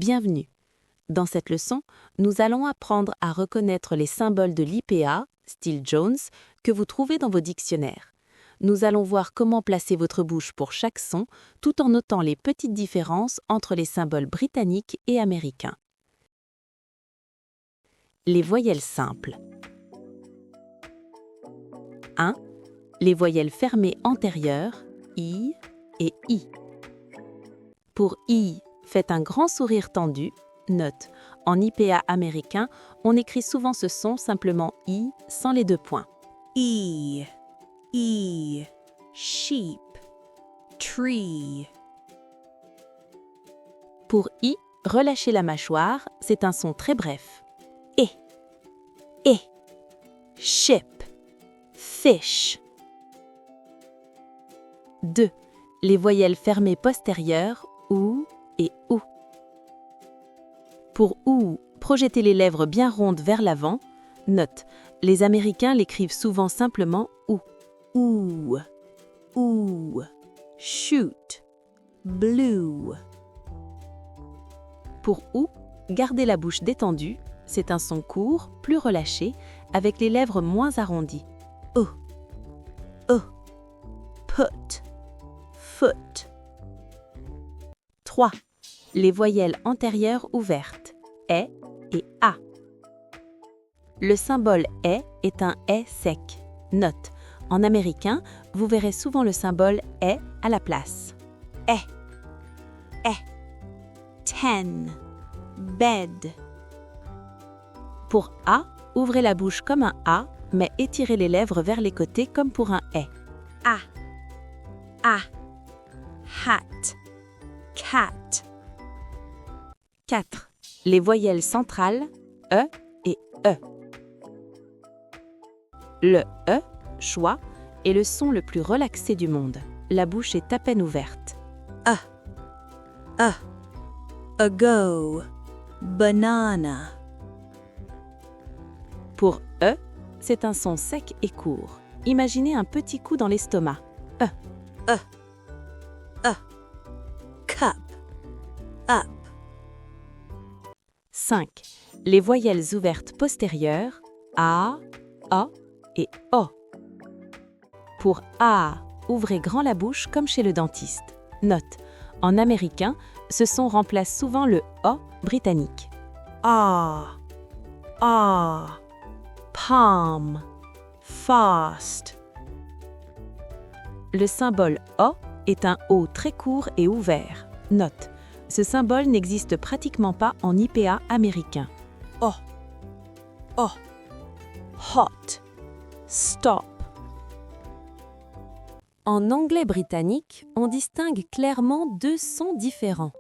Bienvenue. Dans cette leçon, nous allons apprendre à reconnaître les symboles de l'IPA, style Jones, que vous trouvez dans vos dictionnaires. Nous allons voir comment placer votre bouche pour chaque son, tout en notant les petites différences entre les symboles britanniques et américains. Les voyelles simples. 1. Les voyelles fermées antérieures, I et I. Pour I, faites un grand sourire tendu. Note, en IPA américain, on écrit souvent ce son simplement I sans les deux points. E, sheep, tree. Pour I, relâchez la mâchoire, c'est un son très bref. E, ship, fish. 2. Les voyelles fermées postérieures, OU et OU. Pour OU, projetez les lèvres bien rondes vers l'avant. Note, les Américains l'écrivent souvent simplement OU. Ooh, shoot, blue. Pour OU, gardez la bouche détendue. C'est un son court, plus relâché, avec les lèvres moins arrondies. Put, foot. 3. Les voyelles antérieures ouvertes, E et A. Le symbole E est un E sec. Note, en américain, vous verrez souvent le symbole E à la place. Ten, bed. Pour A, ouvrez la bouche comme un A, mais étirez les lèvres vers les côtés comme pour un E. Hat, cat. 4. Les voyelles centrales, E et E. Le E, choix, est le son le plus relaxé du monde. La bouche est à peine ouverte. Ago, banana. Pour E, c'est un son sec et court. Imaginez un petit coup dans l'estomac. Cup, up. 5. Les voyelles ouvertes postérieures, A et O. Pour A, ouvrez grand la bouche comme chez le dentiste. Note, en américain, ce son remplace souvent le O britannique. Palm, fast. Le symbole O est un O très court et ouvert. Note, ce symbole n'existe pratiquement pas en IPA américain. Hot, stop. En anglais britannique, on distingue clairement deux sons différents.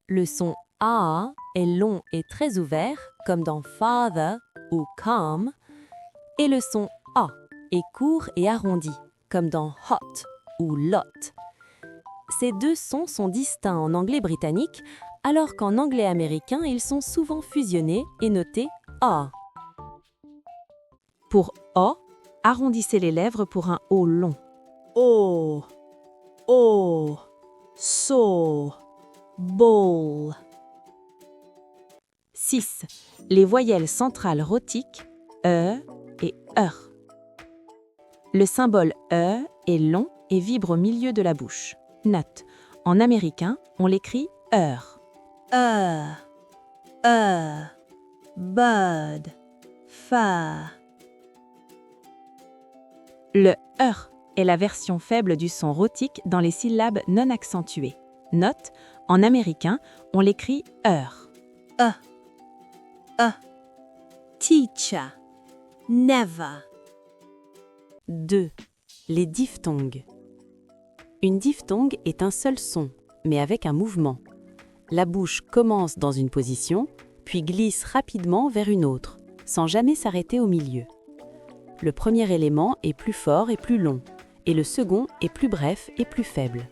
Le son A est long et très ouvert, comme dans father ou calm, et le son A est court et arrondi, comme dans hot ou lot. Ces deux sons sont distincts en anglais britannique, alors qu'en anglais américain, ils sont souvent fusionnés et notés A. Pour O, arrondissez les lèvres pour un O long. So, bowl. 6. Les voyelles centrales rhotiques, E et ER. Le symbole E est long et vibre au milieu de la bouche. Note, en américain, on l'écrit ER. Bird, fa. Le ER est la version faible du son rhotique dans les syllabes non accentuées. Note, en américain, on l'écrit ER. Teacher, never. 2. Les diphtongues. Une diphtongue est un seul son, mais avec un mouvement. La bouche commence dans une position, puis glisse rapidement vers une autre, sans jamais s'arrêter au milieu. Le premier élément est plus fort et plus long, et le second est plus bref et plus faible.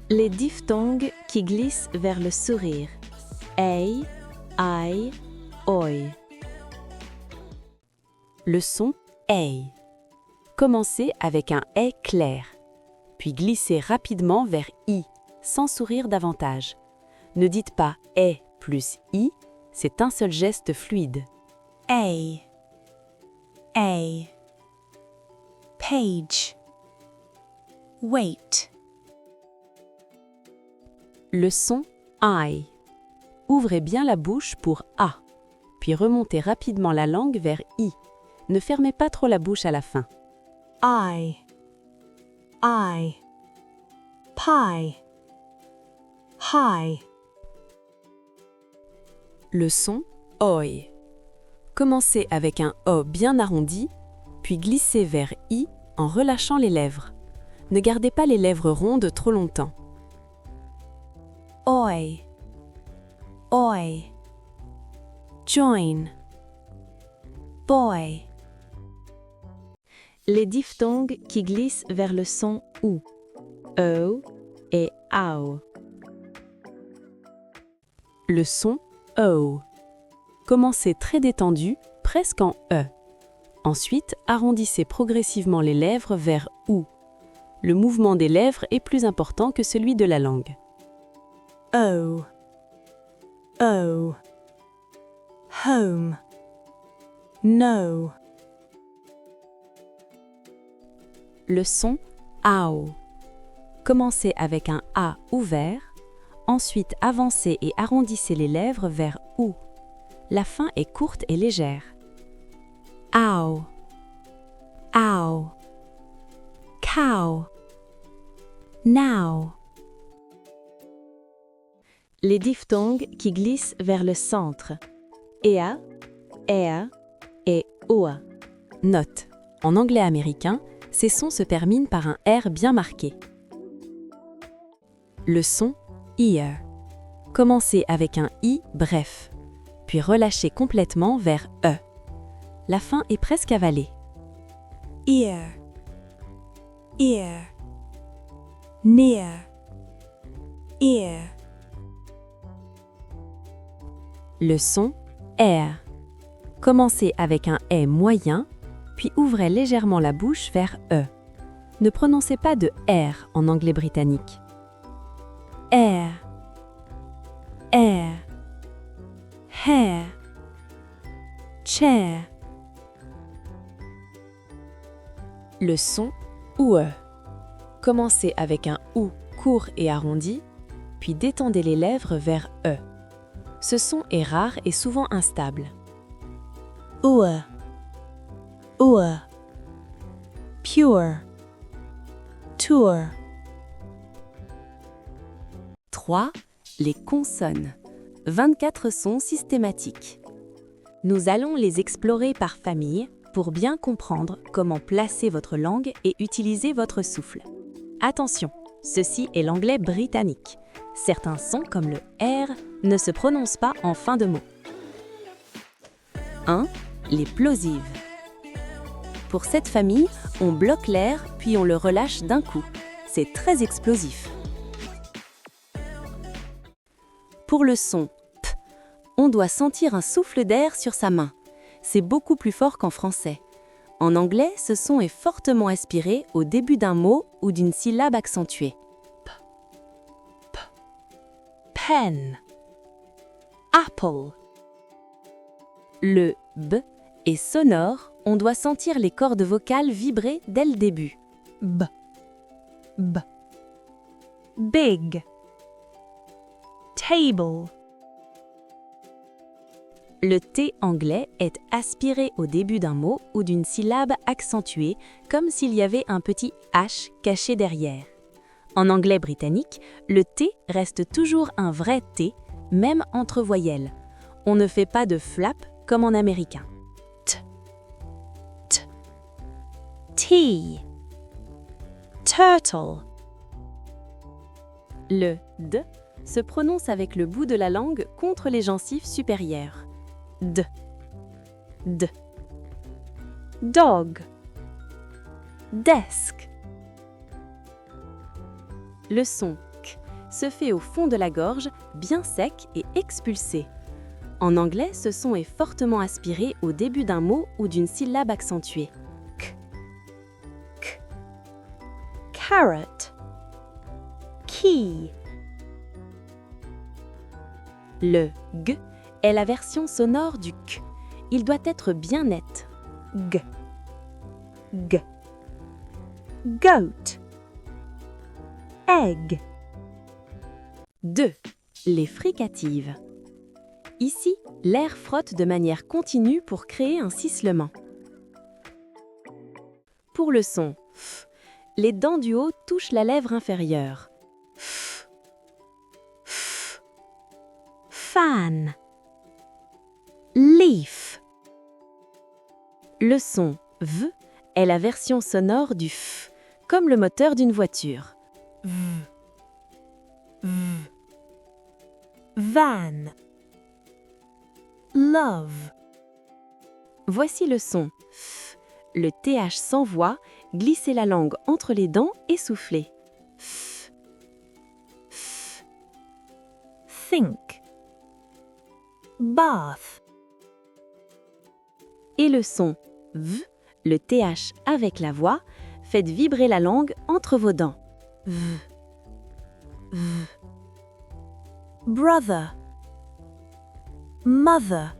Les diphtongues qui glissent vers le sourire. A, I, oi. Le son A. Commencez avec un « clair, puis glissez rapidement vers « i » sans sourire davantage. Ne dites pas « est » plus « i », c'est un seul geste fluide. A. Page. Wait. Le son « I ». Ouvrez bien la bouche pour « a », puis remontez rapidement la langue vers « i ». Ne fermez pas trop la bouche à la fin. I. Pie. High. Le son « oi ». Commencez avec un « o » bien arrondi, puis glissez vers « i » en relâchant les lèvres. Ne gardez pas les lèvres rondes trop longtemps. Oi. Join. Boy. Les diphtongues qui glissent vers le son « ou », « o » et « ao ». Le son « o ». Commencez très détendu, presque en « e ». Ensuite, arrondissez progressivement les lèvres vers « ou ». Le mouvement des lèvres est plus important que celui de la langue. O. Home. No. Le son « ao ». Commencez avec un « a » ouvert, ensuite avancez et arrondissez les lèvres vers « ou ». La fin est courte et légère. Ow. Cow. Now. Les diphtongues qui glissent vers le centre. Ea, ea et oa. Note, en anglais américain, ces sons se terminent par un R bien marqué. Le son ear. Commencez avec un I bref, puis relâchez complètement vers E. La fin est presque avalée. Ear. Near. Ear. Le son R. Commencez avec un E moyen, puis ouvrez légèrement la bouche vers E. Ne prononcez pas de R en anglais britannique. Air. Hair. Chair. Le son OUE. Commencez avec un OU court et arrondi, puis détendez les lèvres vers E. Ce son est rare et souvent instable. Pure. Tour. 3. Les consonnes. 24 sons systématiques. Nous allons les explorer par famille pour bien comprendre comment placer votre langue et utiliser votre souffle. Attention, ceci est l'anglais britannique. Certains sons comme le R ne se prononcent pas en fin de mot. 1. Les plosives. Pour cette famille, on bloque l'air puis on le relâche d'un coup. C'est très explosif. Pour le son P, on doit sentir un souffle d'air sur sa main. C'est beaucoup plus fort qu'en français. En anglais, ce son est fortement aspiré au début d'un mot ou d'une syllabe accentuée. P. Pen. Apple. Le B est sonore, on doit sentir les cordes vocales vibrer dès le début. B. Big. Table. Le T anglais est aspiré au début d'un mot ou d'une syllabe accentuée, comme s'il y avait un petit H caché derrière. En anglais britannique, le T reste toujours un vrai T, même entre voyelles. On ne fait pas de flap comme en américain. T. Turtle. Le D se prononce avec le bout de la langue contre les gencives supérieures. D. Dog. Desk. Le son K se fait au fond de la gorge, bien sec et expulsé. En anglais, ce son est fortement aspiré au début d'un mot ou d'une syllabe accentuée. Carrot. Key. Le G est la version sonore du K. Il doit être bien net. G. G. Goat. Egg. 2. Les fricatives. Ici, l'air frotte de manière continue pour créer un sifflement. Pour le son F, les dents du haut touchent la lèvre inférieure. F. F. Fan. Leaf. Le son V est la version sonore du F, comme le moteur d'une voiture. V. V. Van. Love. Voici le son F. Le TH sans voix, glissez la langue entre les dents et soufflez. F. F. Think. Bath. Et le son V, le TH avec la voix, faites vibrer la langue entre vos dents. V. V. Brother. Mother.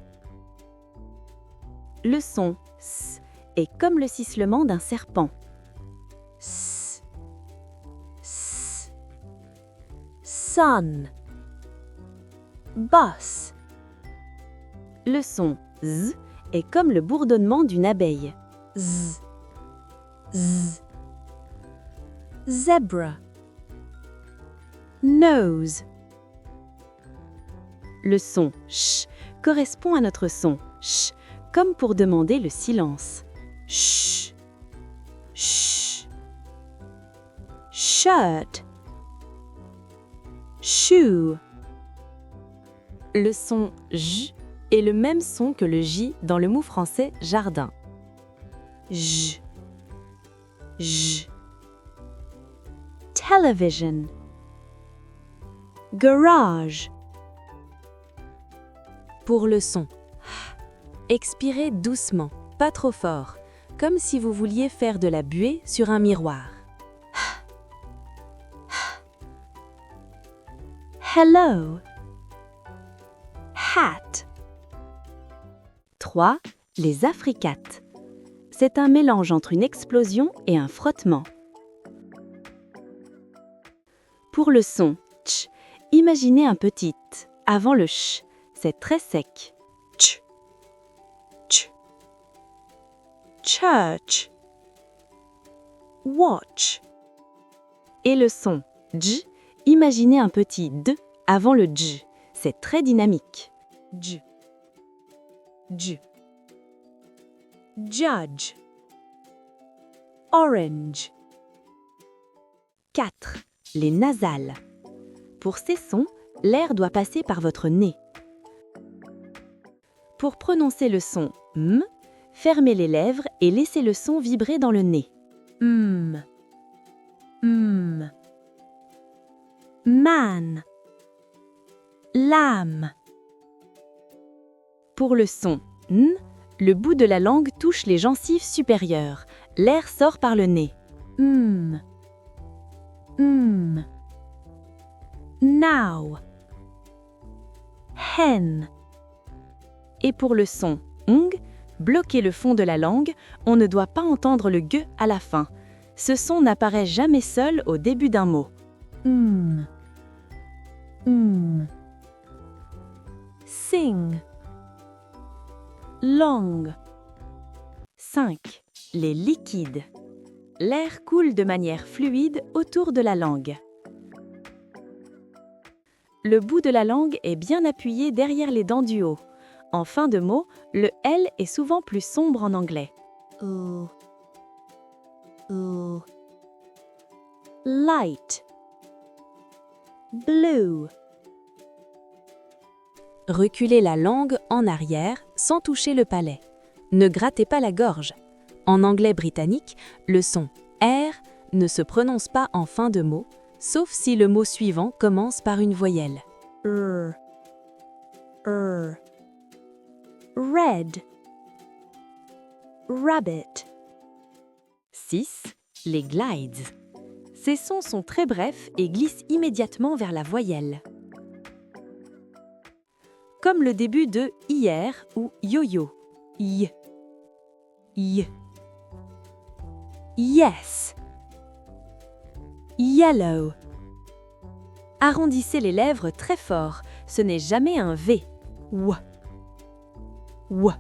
Le son S est comme le sifflement d'un serpent. S. S. Sun. Bus. Le son Z est comme le bourdonnement d'une abeille. Z. Z. Zebra. Nose. Le son ch correspond à notre son ch, comme pour demander le silence. Ch. Ch. Shirt. Shoe. Le son j est le même son que le j dans le mot français jardin. J. J. Television. Garage. Pour le son, expirez doucement, pas trop fort, comme si vous vouliez faire de la buée sur un miroir. Hello. Hat. 3. Les affricates. C'est un mélange entre une explosion et un frottement. Pour le son tch, imaginez un petit t avant le ch. C'est très sec. Tch. Tch. Church. Watch. Et le son dj, imaginez un petit d avant le dj. C'est très dynamique. J. J. Judge. Orange. 4. Les nasales. Pour ces sons, l'air doit passer par votre nez. Pour prononcer le son m, fermez les lèvres et laissez le son vibrer dans le nez. Man. Lamb. Pour le son n, le bout de la langue touche les gencives supérieures. L'air sort par le nez. Now. Hen. Et pour le son ong, bloquez le fond de la langue, on ne doit pas entendre le g à la fin. Ce son n'apparaît jamais seul au début d'un mot. Sing. Long. 5. Les liquides. L'air coule de manière fluide autour de la langue. Le bout de la langue est bien appuyé derrière les dents du haut. En fin de mot, le L est souvent plus sombre en anglais. Light. Blue. Reculez la langue en arrière sans toucher le palais. Ne grattez pas la gorge. En anglais britannique, le son R ne se prononce pas en fin de mot, sauf si le mot suivant commence par une voyelle. Red. Rabbit. 6. Les glides. Ces sons sont très brefs et glissent immédiatement vers la voyelle. comme le début de hier ou yo-yo. Y. Y. Yes. Yellow. Arrondissez les lèvres très fort, ce n'est jamais un V. W. W.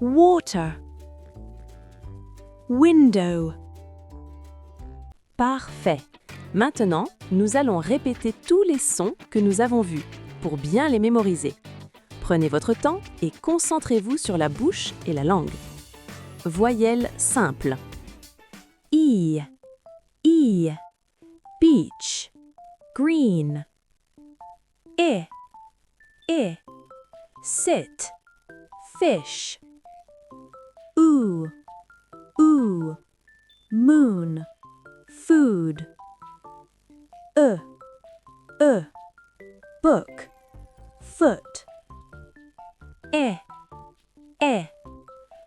Water. Window. Parfait. Maintenant, nous allons répéter tous les sons que nous avons vus pour bien les mémoriser. Prenez votre temps et concentrez-vous sur la bouche et la langue. Voyelles simples. E. E. Beach. Green. I. I. Sit. Fish. Ooh. Ooh. Moon. Food. Book. Foot.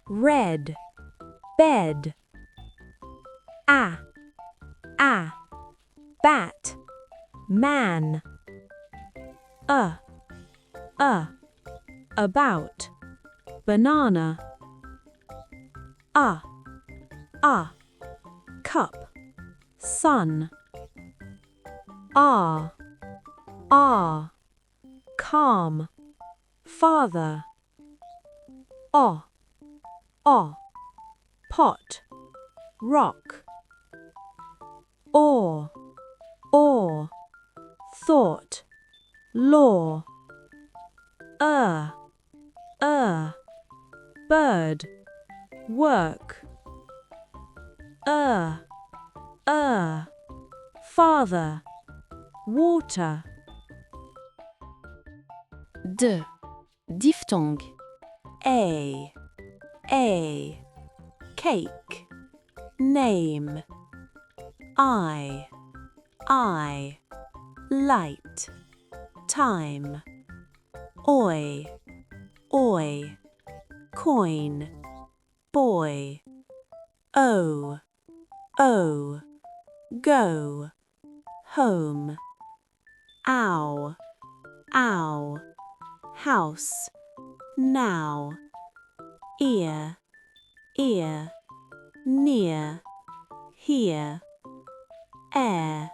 Red. Bed. Bat. Man. About. Banana. Cup. Sun. Calm. Father. Pot. Rock. Or. Thought. Law. Bird. Work. Father. Water. D. Diphtongue. A. Cake. Name. I. Light. Time. Oi. Coin. Boy. O. Go. Home. Ow. House. Now. Ear. Near. Here. Air.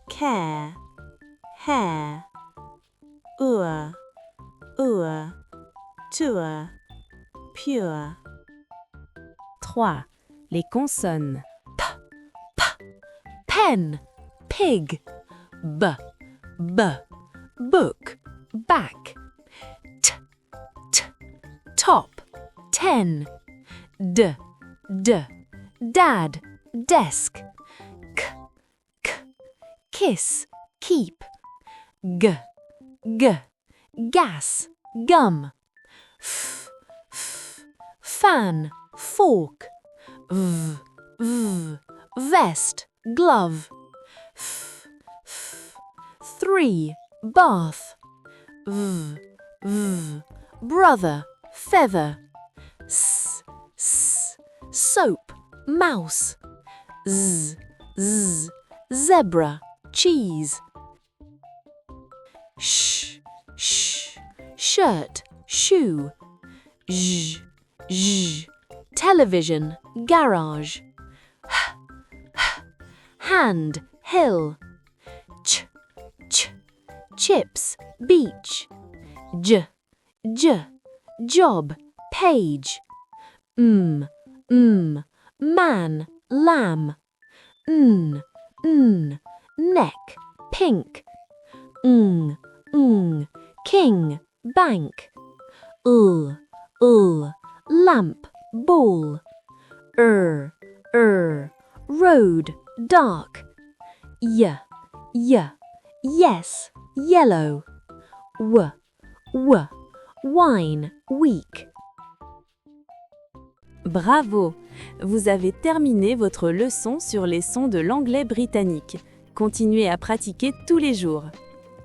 Care. Hair. Tour. Pure. 3. Les consonnes. Pen. Pig. B. Book. Back. T. Top. 10. D. Dad. Desk. K. Kiss. Keep. G. Gas. Gum. F. Fan. Fork. V. Vest. Glove. 3. Bath. V. Brother. Feather. S. Soap. Mouse. Z. Zebra. Cheese. Sh. Shirt. Shoe. Zh. Television. Garage. Hand. Hill. Ch. Chips. Beach. J. Job. Page. Man. Lamb. Neck. Pink. King. Bank. Lamp. Ball. Road. Dark. Yes. Yellow. Wine. Weak. Bravo! Vous avez terminé votre leçon sur les sons de l'anglais britannique. Continuez à pratiquer tous les jours.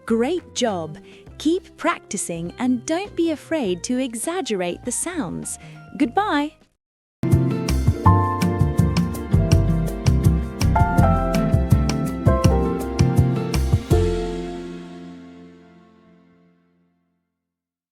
Great job! Keep practicing and don't be afraid to exaggerate the sounds. Goodbye!